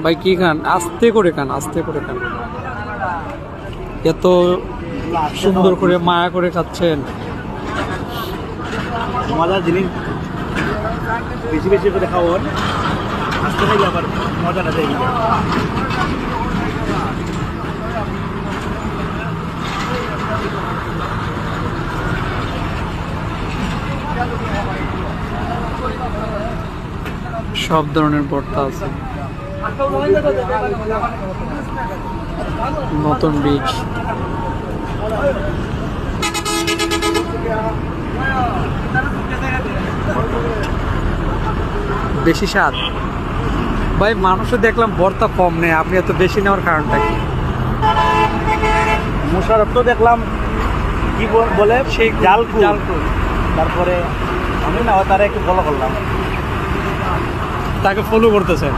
ভাই কি খান? আস্তে করে খান, আস্তে করে খান। এত সুন্দর করে মায়া করে খাচ্ছেন। মজার জিনিস বেশি বেশি করে খাওয়ান, আস্তে খাইলে আবার মজাটা দেয়। সব ধরনের ভর্তা আছে। নতুন বীজ, বেশি স্বাদ। ভাই মানুষও দেখলাম ভর্তা কম নেই, আপনি এত বেশি নেওয়ার কারণটা কি? মোশারফ তো দেখলাম কি বলে সেই জালকু, তারপরে আমি না তারা একটু ফলো করলাম, তাকে ফলো করতেছেন।